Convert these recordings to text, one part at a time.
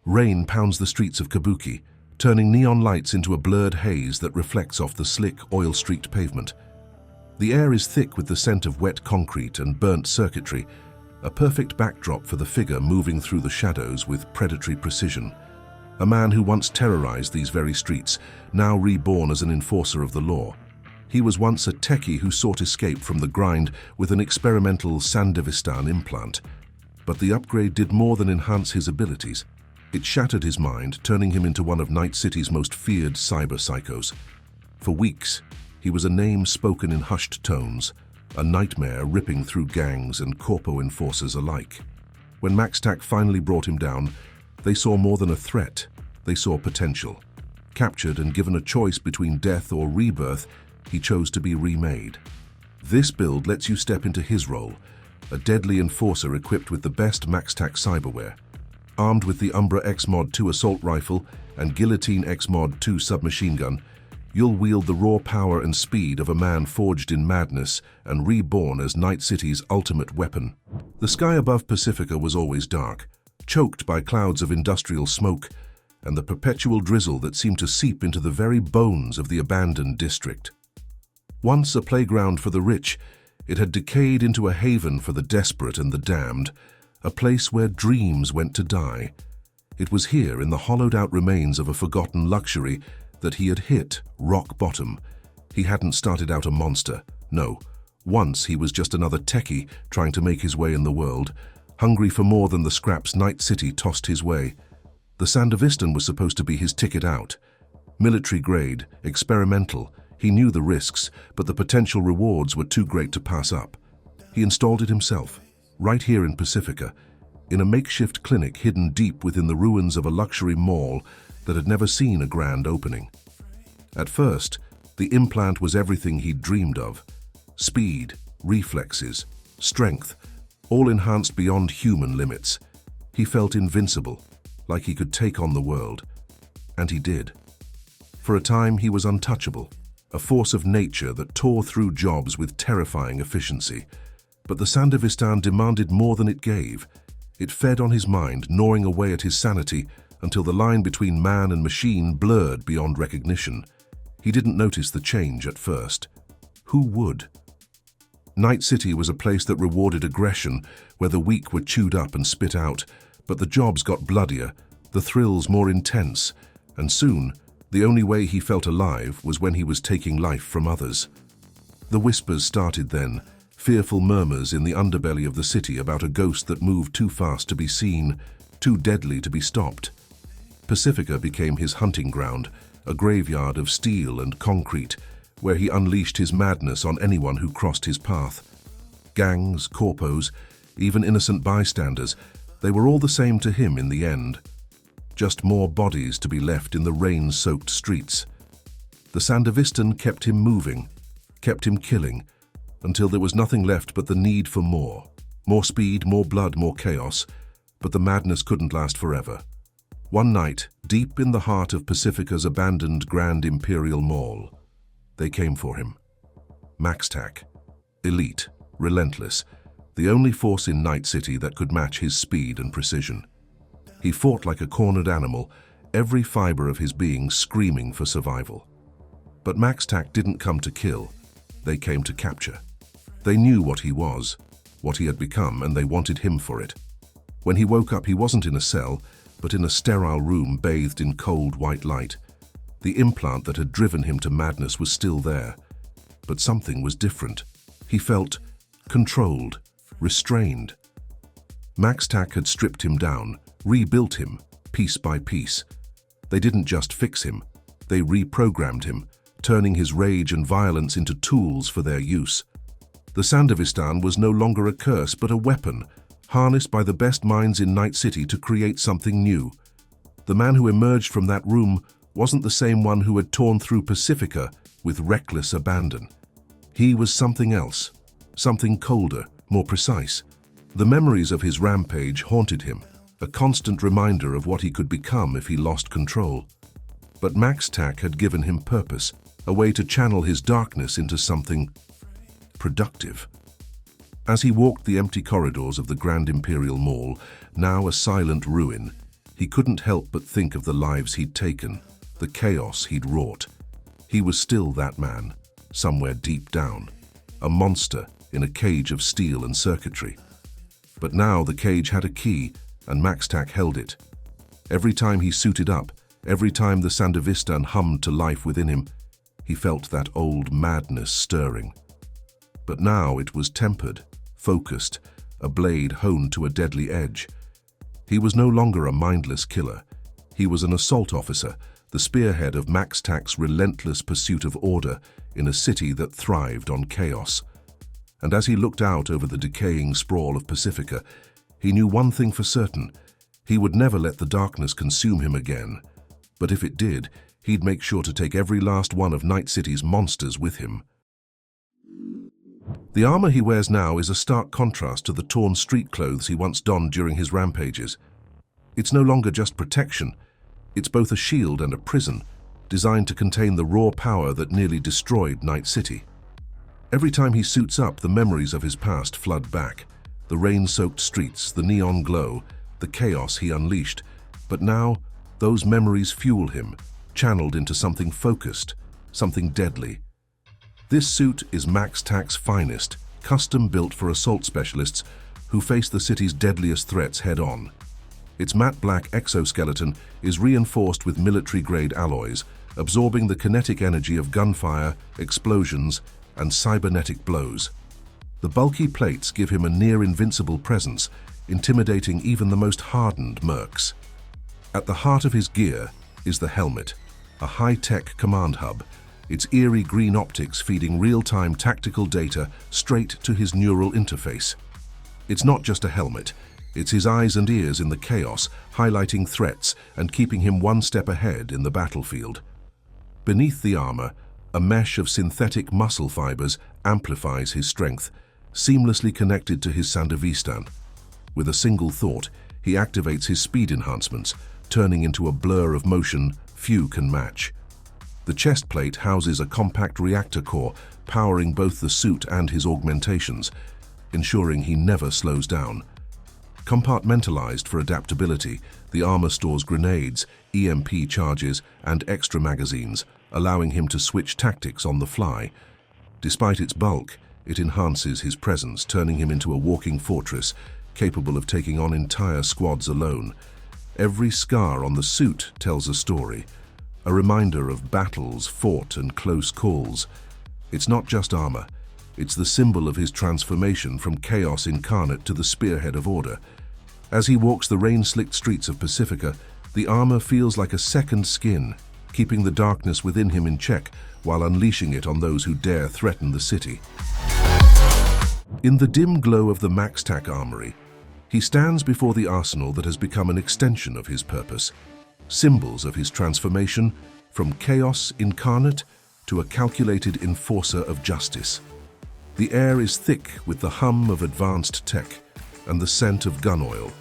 Rain pounds the streets of Kabuki, turning neon lights into a blurred haze that reflects off the slick, oil-streaked pavement. The air is thick with the scent of wet concrete and burnt circuitry, a perfect backdrop for the figure moving through the shadows with predatory precision. A man who once terrorized these very streets, now reborn as an enforcer of the law. He was once a techie who sought escape from the grind with an experimental Sandevsitan implant. But the upgrade did more than enhance his abilities. It shattered his mind, turning him into one of Night City's most feared cyberpsychos. For weeks, he was a name spoken in hushed tones, a nightmare ripping through gangs and corpo enforcers alike. When MaxTac finally brought him down, they saw more than a threat, they saw potential. Captured and given a choice between death or rebirth, he chose to be remade. This build lets you step into his role, a deadly enforcer equipped with the best MaxTac cyberware. Armed with the Umbra X-Mod 2 assault rifle and Guillotine X-Mod 2 submachine gun, you'll wield the raw power and speed of a man forged in madness and reborn as Night City's ultimate weapon. The sky above Pacifica was always dark, choked by clouds of industrial smoke and the perpetual drizzle that seemed to seep into the very bones of the abandoned district. Once a playground for the rich, it had decayed into a haven for the desperate and the damned, a place where dreams went to die. It was here, in the hollowed-out remains of a forgotten luxury, that he had hit rock bottom. He hadn't started out a monster, no. Once he was just another techie trying to make his way in the world, hungry for more than the scraps Night City tossed his way. The Sandevsitan was supposed to be his ticket out. Military grade, experimental. He knew the risks, but the potential rewards were too great to pass up. He installed it himself, right here in Pacifica, in a makeshift clinic hidden deep within the ruins of a luxury mall that had never seen a grand opening. At first, the implant was everything he'd dreamed of. Speed, reflexes, strength, all enhanced beyond human limits. He felt invincible, like he could take on the world. And he did. For a time, he was untouchable, a force of nature that tore through jobs with terrifying efficiency. But the Sandevsitan demanded more than it gave. It fed on his mind, gnawing away at his sanity, until the line between man and machine blurred beyond recognition. He didn't notice the change at first. Who would? Night City was a place that rewarded aggression, where the weak were chewed up and spit out, but the jobs got bloodier, the thrills more intense, and soon, the only way he felt alive was when he was taking life from others. The whispers started then, fearful murmurs in the underbelly of the city about a ghost that moved too fast to be seen, too deadly to be stopped. Pacifica became his hunting ground, a graveyard of steel and concrete, where he unleashed his madness on anyone who crossed his path. Gangs, corpos, even innocent bystanders, they were all the same to him in the end. Just more bodies to be left in the rain-soaked streets. The Sandevsitan kept him moving, kept him killing, until there was nothing left but the need for more. More speed, more blood, more chaos. But the madness couldn't last forever. One night, deep in the heart of Pacifica's abandoned Grand Imperial Mall, they came for him. MaxTac, elite, relentless, the only force in Night City that could match his speed and precision. He fought like a cornered animal, every fiber of his being screaming for survival. But MaxTac didn't come to kill, they came to capture. They knew what he was, what he had become, and they wanted him for it. When he woke up, he wasn't in a cell, but in a sterile room bathed in cold white light. The implant that had driven him to madness was still there, but something was different. He felt controlled, restrained. MaxTac had stripped him down, rebuilt him, piece by piece. They didn't just fix him, they reprogrammed him, turning his rage and violence into tools for their use. The Sandevsitan was no longer a curse, but a weapon, harnessed by the best minds in Night City to create something new. The man who emerged from that room wasn't the same one who had torn through Pacifica with reckless abandon. He was something else, something colder, more precise. The memories of his rampage haunted him, a constant reminder of what he could become if he lost control. But MaxTac had given him purpose, a way to channel his darkness into something productive. As he walked the empty corridors of the Grand Imperial Mall, now a silent ruin, He couldn't help but think of the lives he'd taken, the chaos he'd wrought. He was still that man, somewhere deep down, a monster in a cage of steel and circuitry. But now the cage had a key, and MaxTac held it. Every time he suited up, every time the Sandevsitan hummed to life within him, he felt that old madness stirring. But now it was tempered, focused, a blade honed to a deadly edge. He was no longer a mindless killer. He was an assault officer, the spearhead of MaxTac's relentless pursuit of order in a city that thrived on chaos. And as he looked out over the decaying sprawl of Pacifica, he knew one thing for certain: he would never let the darkness consume him again. But if it did, he'd make sure to take every last one of Night City's monsters with him. The armor he wears now is a stark contrast to the torn street clothes he once donned during his rampages. It's no longer just protection. It's both a shield and a prison, designed to contain the raw power that nearly destroyed Night City. Every time he suits up, the memories of his past flood back. The rain-soaked streets, the neon glow, the chaos he unleashed. But now, those memories fuel him, channeled into something focused, something deadly. This suit is MaxTac's finest, custom-built for assault specialists who face the city's deadliest threats head-on. Its matte black exoskeleton is reinforced with military-grade alloys, absorbing the kinetic energy of gunfire, explosions, and cybernetic blows. The bulky plates give him a near-invincible presence, intimidating even the most hardened mercs. At the heart of his gear is the helmet, a high-tech command hub, its eerie green optics feeding real-time tactical data straight to his neural interface. It's not just a helmet, it's his eyes and ears in the chaos, highlighting threats and keeping him one step ahead in the battlefield. Beneath the armor, a mesh of synthetic muscle fibers amplifies his strength, seamlessly connected to his Sandevsitan. With a single thought, he activates his speed enhancements, turning into a blur of motion few can match. The chest plate houses a compact reactor core, powering both the suit and his augmentations, ensuring he never slows down. Compartmentalized for adaptability, the armor stores grenades, EMP charges, and extra magazines, allowing him to switch tactics on the fly. Despite its bulk, it enhances his presence, turning him into a walking fortress, capable of taking on entire squads alone. Every scar on the suit tells a story, a reminder of battles fought and close calls. It's not just armor, it's the symbol of his transformation from chaos incarnate to the spearhead of order. As he walks the rain-slicked streets of Pacifica, the armor feels like a second skin, keeping the darkness within him in check while unleashing it on those who dare threaten the city. In the dim glow of the MaxTac armory, he stands before the arsenal that has become an extension of his purpose, symbols of his transformation from chaos incarnate to a calculated enforcer of justice. The air is thick with the hum of advanced tech and the scent of gun oil,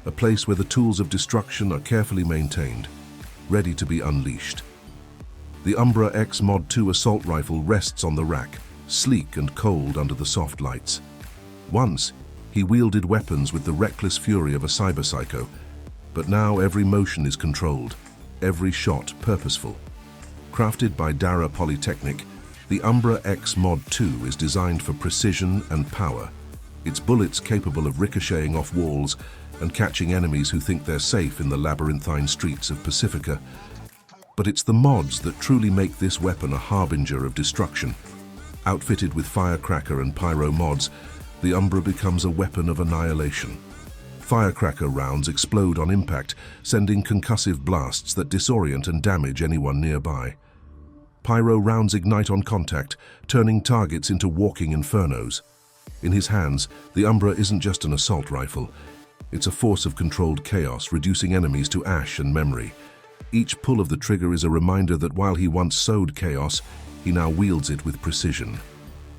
a place where the tools of destruction are carefully maintained, ready to be unleashed. The Umbra X Mod 2 assault rifle rests on the rack, sleek and cold under the soft lights. Once, he wielded weapons with the reckless fury of a Cyberpsycho, but now every motion is controlled, every shot purposeful. Crafted by Rara Polytechnic, the Umbra X Mod 2 is designed for precision and power, its bullets capable of ricocheting off walls and catching enemies who think they're safe in the labyrinthine streets of Pacifica. But it's the mods that truly make this weapon a harbinger of destruction. Outfitted with Firecracker and Pyro mods, the Umbra becomes a weapon of annihilation. Firecracker rounds explode on impact, sending concussive blasts that disorient and damage anyone nearby. Pyro rounds ignite on contact, turning targets into walking infernos. In his hands, the Umbra isn't just an assault rifle. It's a force of controlled chaos, reducing enemies to ash and memory. Each pull of the trigger is a reminder that while he once sowed chaos, he now wields it with precision.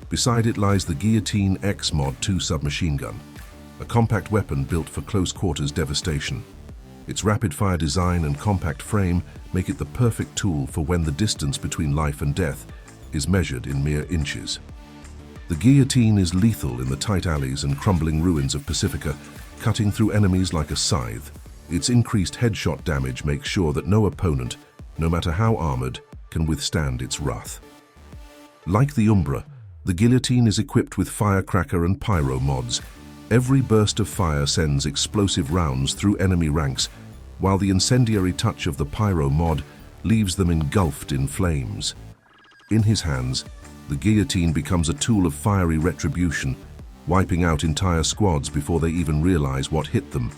Beside it lies the Guillotine X Mod 2 submachine gun, a compact weapon built for close-quarters devastation. Its rapid-fire design and compact frame make it the perfect tool for when the distance between life and death is measured in mere inches. The Guillotine is lethal in the tight alleys and crumbling ruins of Pacifica, cutting through enemies like a scythe. Its increased headshot damage makes sure that no opponent, no matter how armored, can withstand its wrath. Like the Umbra, the Guillotine is equipped with Firecracker and Pyro mods. Every burst of fire sends explosive rounds through enemy ranks, while the incendiary touch of the Pyro mod leaves them engulfed in flames. In his hands, the Guillotine becomes a tool of fiery retribution, wiping out entire squads before they even realize what hit them.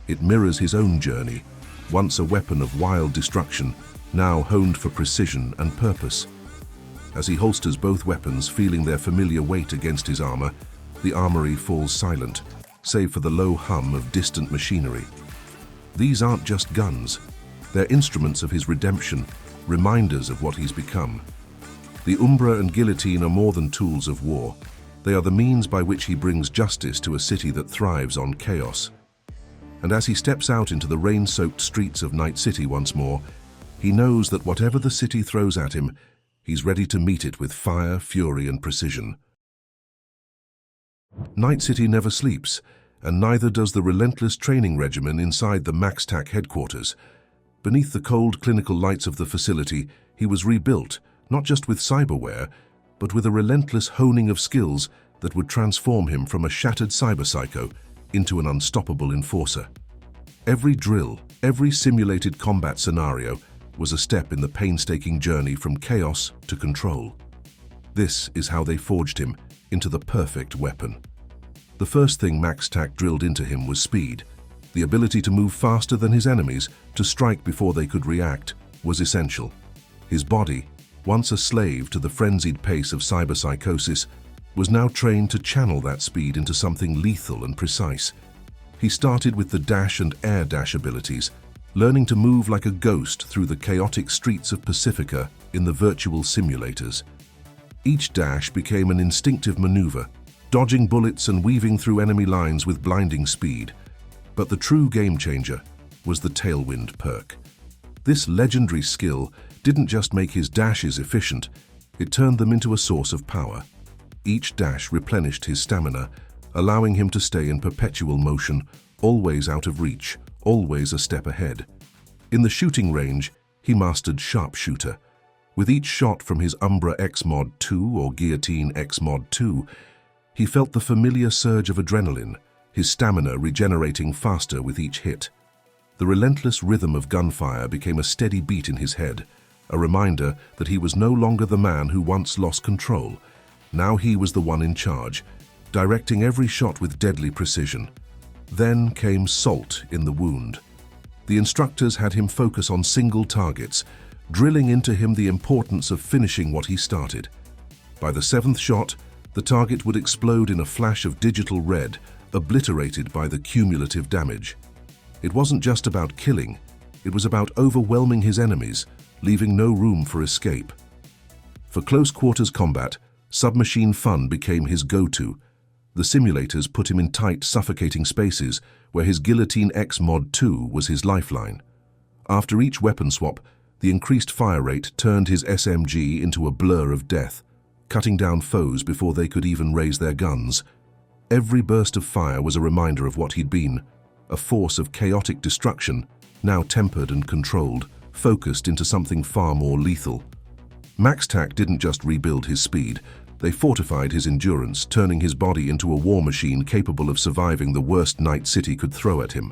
It mirrors his own journey, once a weapon of wild destruction, now honed for precision and purpose. As he holsters both weapons, feeling their familiar weight against his armor, the armory falls silent, save for the low hum of distant machinery. These aren't just guns. They're instruments of his redemption, reminders of what he's become. The Umbra and Guillotine are more than tools of war. They are the means by which he brings justice to a city that thrives on chaos. And as he steps out into the rain-soaked streets of Night City once more, he knows that whatever the city throws at him, he's ready to meet it with fire, fury, and precision. Night City never sleeps, and neither does the relentless training regimen inside the MaxTac headquarters. Beneath the cold clinical lights of the facility, he was rebuilt, not just with cyberware, but with a relentless honing of skills that would transform him from a shattered cyberpsycho into an unstoppable enforcer. Every drill, every simulated combat scenario was a step in the painstaking journey from chaos to control. This is how they forged him into the perfect weapon. The first thing MaxTac drilled into him was speed. The ability to move faster than his enemies, to strike before they could react, was essential. His body, once a slave to the frenzied pace of cyberpsychosis, was now trained to channel that speed into something lethal and precise. He started with the dash and air dash abilities, learning to move like a ghost through the chaotic streets of Pacifica in the virtual simulators. Each dash became an instinctive maneuver, dodging bullets and weaving through enemy lines with blinding speed. But the true game-changer was the Tailwind perk. This legendary skill didn't just make his dashes efficient, it turned them into a source of power. Each dash replenished his stamina, allowing him to stay in perpetual motion, always out of reach, always a step ahead. In the shooting range, he mastered Sharpshooter. With each shot from his Umbra X Mod 2 or Guillotine X Mod 2, he felt the familiar surge of adrenaline, his stamina regenerating faster with each hit. The relentless rhythm of gunfire became a steady beat in his head, a reminder that he was no longer the man who once lost control. Now he was the one in charge, directing every shot with deadly precision. Then came salt in the wound. The instructors had him focus on single targets, drilling into him the importance of finishing what he started. By the seventh shot, the target would explode in a flash of digital red, obliterated by the cumulative damage. It wasn't just about killing, it was about overwhelming his enemies, leaving no room for escape. For close-quarters combat, submachine fun became his go-to. The simulators put him in tight, suffocating spaces where his Guillotine X Mod 2 was his lifeline. After each weapon swap, the increased fire rate turned his SMG into a blur of death, cutting down foes before they could even raise their guns. Every burst of fire was a reminder of what he'd been, a force of chaotic destruction, now tempered and controlled, focused into something far more lethal. MaxTac didn't just rebuild his speed, they fortified his endurance, turning his body into a war machine capable of surviving the worst Night City could throw at him.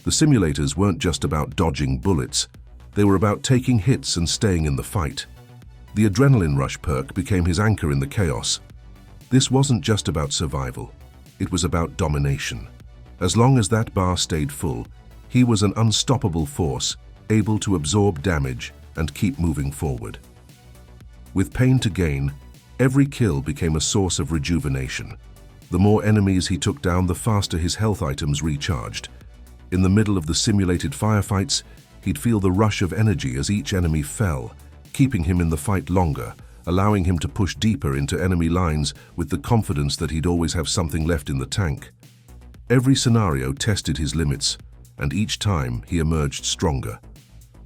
The simulators weren't just about dodging bullets, they were about taking hits and staying in the fight. The Adrenaline Rush perk became his anchor in the chaos. This wasn't just about survival, it was about domination. As long as that bar stayed full, he was an unstoppable force, able to absorb damage and keep moving forward. With pain to gain, every kill became a source of rejuvenation. The more enemies he took down, the faster his health items recharged. In the middle of the simulated firefights, he'd feel the rush of energy as each enemy fell, keeping him in the fight longer, allowing him to push deeper into enemy lines with the confidence that he'd always have something left in the tank. Every scenario tested his limits, and each time he emerged stronger.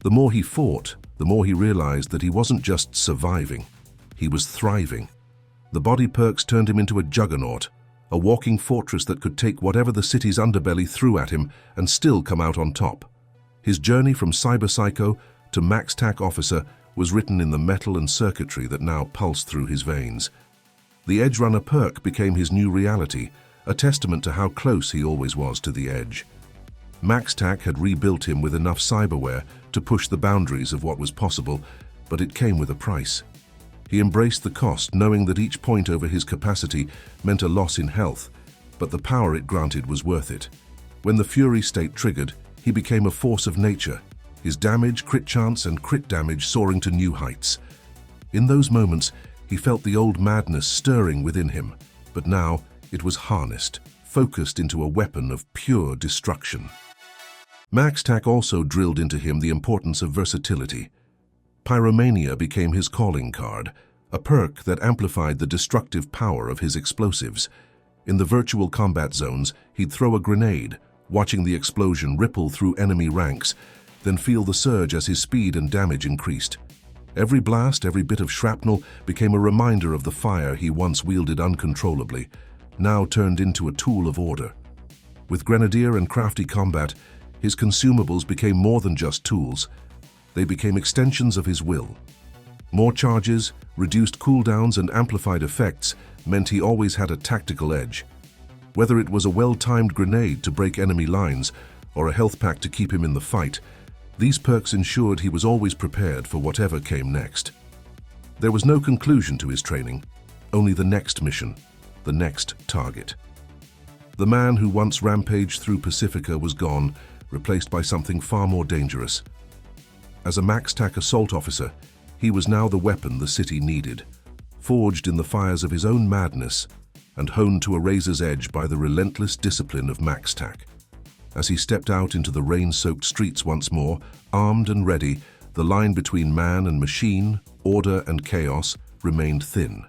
The more he fought, the more he realized that he wasn't just surviving, he was thriving. The body perks turned him into a juggernaut, a walking fortress that could take whatever the city's underbelly threw at him and still come out on top. His journey from Cyberpsycho to MaxTac officer was written in the metal and circuitry that now pulsed through his veins. The Edge Runner perk became his new reality, a testament to how close he always was to the edge. MaxTac had rebuilt him with enough cyberware to push the boundaries of what was possible, but it came with a price. He embraced the cost, knowing that each point over his capacity meant a loss in health, but the power it granted was worth it. When the Fury state triggered, he became a force of nature, his damage, crit chance, and crit damage soaring to new heights. In those moments, he felt the old madness stirring within him, but now it was harnessed, focused into a weapon of pure destruction. MaxTac also drilled into him the importance of versatility. Pyromania became his calling card, a perk that amplified the destructive power of his explosives. In the virtual combat zones, he'd throw a grenade, watching the explosion ripple through enemy ranks, then feel the surge as his speed and damage increased. Every blast, every bit of shrapnel became a reminder of the fire he once wielded uncontrollably, now turned into a tool of order. With Grenadier and crafty combat, his consumables became more than just tools. They became extensions of his will. More charges, reduced cooldowns, and amplified effects meant he always had a tactical edge. Whether it was a well-timed grenade to break enemy lines or a health pack to keep him in the fight, these perks ensured he was always prepared for whatever came next. There was no conclusion to his training, only the next mission, the next target. The man who once rampaged through Pacifica was gone, replaced by something far more dangerous. As a MaxTac assault officer, he was now the weapon the city needed, forged in the fires of his own madness and honed to a razor's edge by the relentless discipline of MaxTac. As he stepped out into the rain-soaked streets once more, armed and ready, the line between man and machine, order and chaos, remained thin.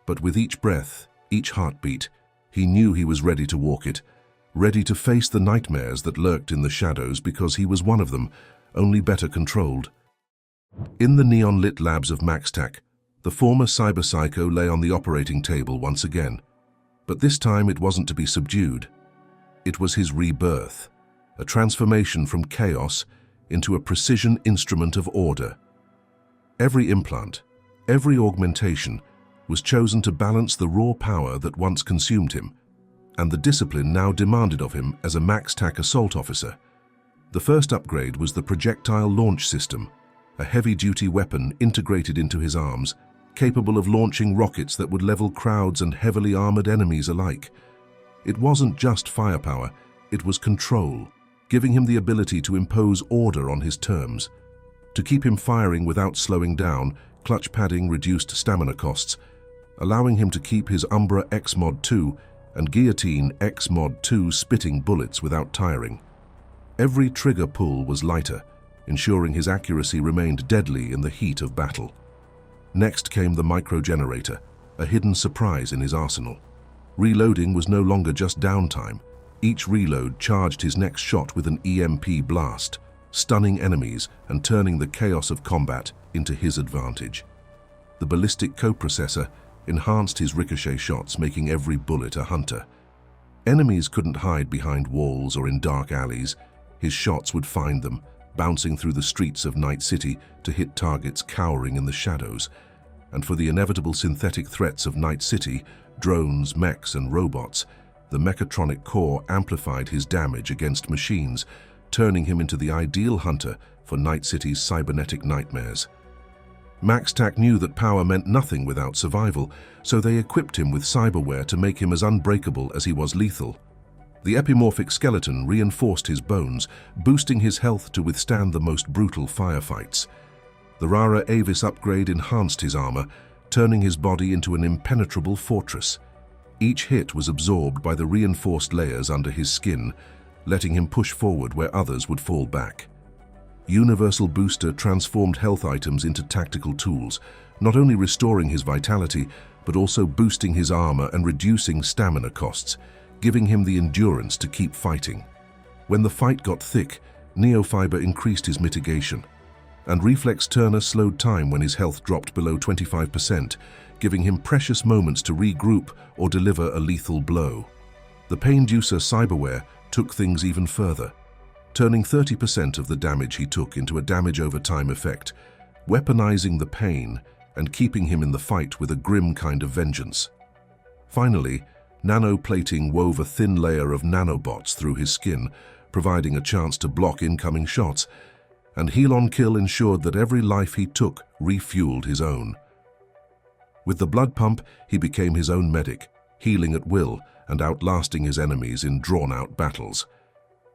But with each breath, each heartbeat, he knew he was ready to walk it, ready to face the nightmares that lurked in the shadows because he was one of them, only better controlled. In the neon-lit labs of MaxTac, the former Cyberpsycho lay on the operating table once again. But this time it wasn't to be subdued. It was his rebirth, a transformation from chaos into a precision instrument of order. Every implant, every augmentation, was chosen to balance the raw power that once consumed him, and the discipline now demanded of him as a MaxTac assault officer. The first upgrade was the Projectile launch system, a heavy-duty weapon integrated into his arms, capable of launching rockets that would level crowds and heavily armored enemies alike. It wasn't just firepower, it was control, giving him the ability to impose order on his terms. To keep him firing without slowing down, clutch padding reduced stamina costs, allowing him to keep his Umbra X Mod 2 and Guillotine X Mod 2 spitting bullets without tiring. Every trigger pull was lighter, ensuring his accuracy remained deadly in the heat of battle. Next came the Microgenerator, a hidden surprise in his arsenal. Reloading was no longer just downtime. Each reload charged his next shot with an EMP blast, stunning enemies and turning the chaos of combat into his advantage. The Ballistic Coprocessor enhanced his ricochet shots, making every bullet a hunter. Enemies couldn't hide behind walls or in dark alleys. His shots would find them, bouncing through the streets of Night City to hit targets cowering in the shadows. And for the inevitable synthetic threats of Night City, drones, mechs, and robots, the Mechatronic core amplified his damage against machines, turning him into the ideal hunter for Night City's cybernetic nightmares. MaxTac knew that power meant nothing without survival, so they equipped him with cyberware to make him as unbreakable as he was lethal. The epimorphic skeleton reinforced his bones, boosting his health to withstand the most brutal firefights. The Rara Avis upgrade enhanced his armor, turning his body into an impenetrable fortress. Each hit was absorbed by the reinforced layers under his skin, letting him push forward where others would fall back. Universal Booster transformed health items into tactical tools, not only restoring his vitality, but also boosting his armor and reducing stamina costs, giving him the endurance to keep fighting. When the fight got thick, Neofiber increased his mitigation. and Reflex Turner slowed time when his health dropped below 25%, giving him precious moments to regroup or deliver a lethal blow. The Painducer Cyberware took things even further, turning 30% of the damage he took into a damage over time effect, weaponizing the pain and keeping him in the fight with a grim kind of vengeance. Finally, Nano-Plating wove a thin layer of nanobots through his skin, providing a chance to block incoming shots, and Heal on Kill ensured that every life he took refueled his own. With the blood pump, he became his own medic, healing at will and outlasting his enemies in drawn-out battles.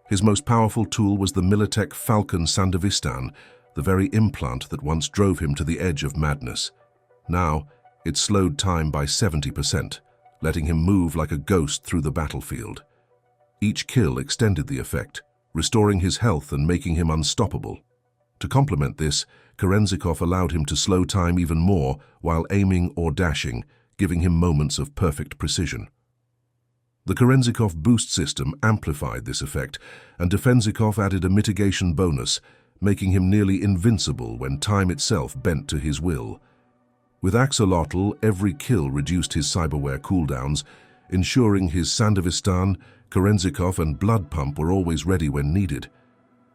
His most powerful tool was the Militech Falcon Sandevsitan, the very implant that once drove him to the edge of madness. Now, it slowed time by 70%, letting him move like a ghost through the battlefield. Each kill extended the effect, restoring his health and making him unstoppable. To complement this, Kerenzikov allowed him to slow time even more while aiming or dashing, giving him moments of perfect precision. The Kerenzikov boost system amplified this effect, and Defenzikov added a mitigation bonus, making him nearly invincible when time itself bent to his will. With Axolotl, every kill reduced his cyberware cooldowns, ensuring his Sandevsitan, Kerenzikov and blood pump were always ready when needed.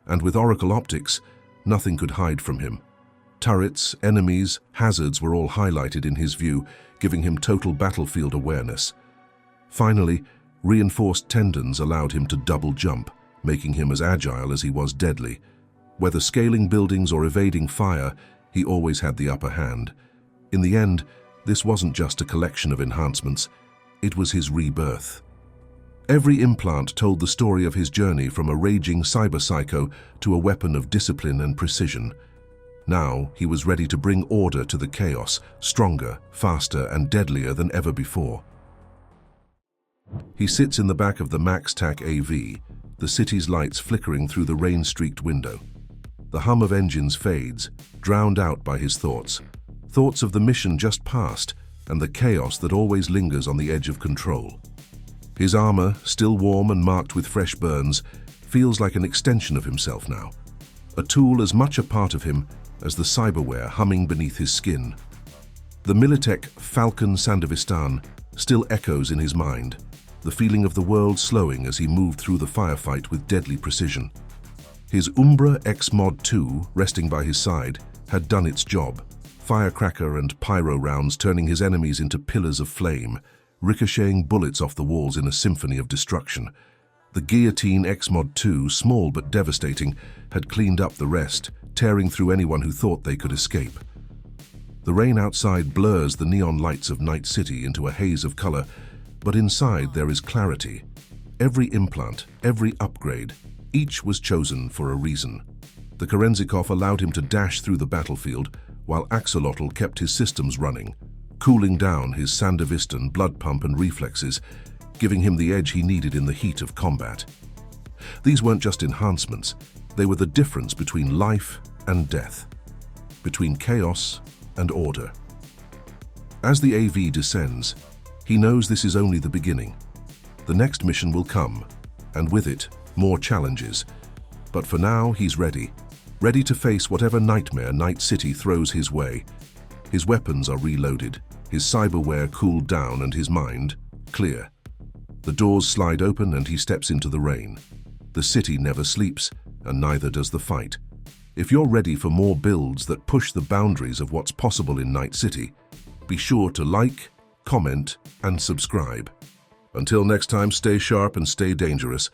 And with Oracle Optics, nothing could hide from him. Turrets, enemies, hazards were all highlighted in his view, giving him total battlefield awareness. Finally, reinforced tendons allowed him to double jump, making him as agile as he was deadly. Whether scaling buildings or evading fire, he always had the upper hand. In the end, this wasn't just a collection of enhancements, it was his rebirth. Every implant told the story of his journey from a raging cyberpsycho to a weapon of discipline and precision. Now, he was ready to bring order to the chaos, stronger, faster, and deadlier than ever before. He sits in the back of the MaxTac AV, the city's lights flickering through the rain-streaked window. The hum of engines fades, drowned out by his thoughts. Thoughts of the mission just past and the chaos that always lingers on the edge of control. His armor, still warm and marked with fresh burns, feels like an extension of himself now. A tool as much a part of him as the cyberware humming beneath his skin. The Militech Falcon Sandevsitan still echoes in his mind, the feeling of the world slowing as he moved through the firefight with deadly precision. His Umbra X Mod 2, resting by his side, had done its job, firecracker and pyro rounds turning his enemies into pillars of flame, ricocheting bullets off the walls in a symphony of destruction. The Guillotine X Mod 2, small but devastating, had cleaned up the rest, tearing through anyone who thought they could escape. The rain outside blurs the neon lights of Night City into a haze of color, but inside there is clarity. Every implant, every upgrade, each was chosen for a reason. The Kerenzikov allowed him to dash through the battlefield, while Axolotl kept his systems running, cooling down his Sandevsitan blood pump and reflexes, giving him the edge he needed in the heat of combat. These weren't just enhancements, they were the difference between life and death, between chaos and order. As the AV descends, he knows this is only the beginning. The next mission will come, and with it, more challenges. But for now, he's ready to face whatever nightmare Night City throws his way. His weapons are reloaded, his cyberware cooled down, and his mind clear. The doors slide open and he steps into the rain. The city never sleeps, and neither does the fight. If you're ready for more builds that push the boundaries of what's possible in Night City, be sure to like, comment, and subscribe. Until next time, stay sharp and stay dangerous.